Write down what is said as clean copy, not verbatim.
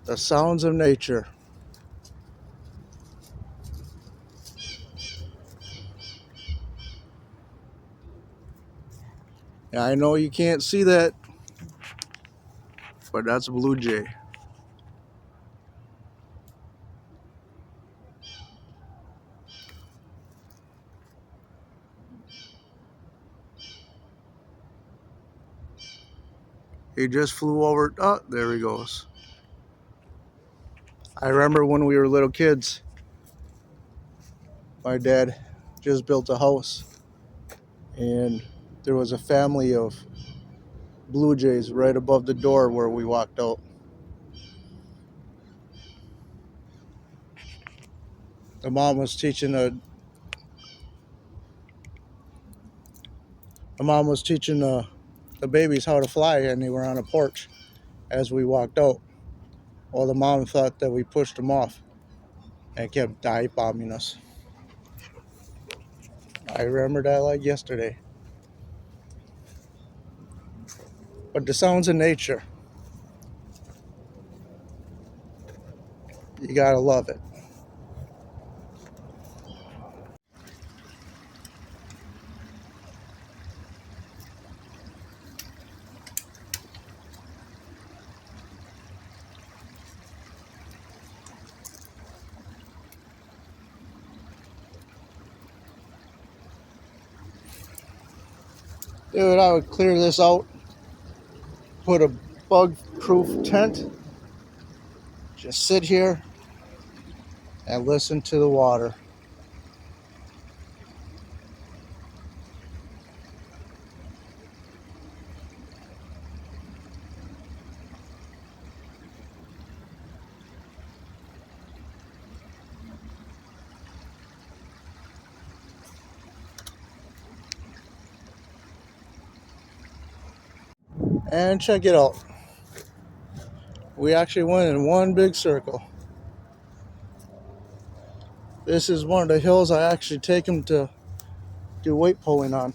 The sounds of nature. Yeah, I know you can't see that, but that's a blue jay. He just flew over. Oh, there he goes. I remember when we were little kids, my dad just built a house, and there was a family of blue jays right above the door where we walked out. The mom was teaching the babies how to fly, and they were on a porch as we walked out. Well, the mom thought that we pushed them off and kept dive bombing us. I remember that like yesterday. But the sounds of nature, you gotta love it. Dude, I would clear this out, put a bug-proof tent, just sit here and listen to the water. And check it out. We actually went in one big circle. This is one of the hills I actually take them to do weight pulling on.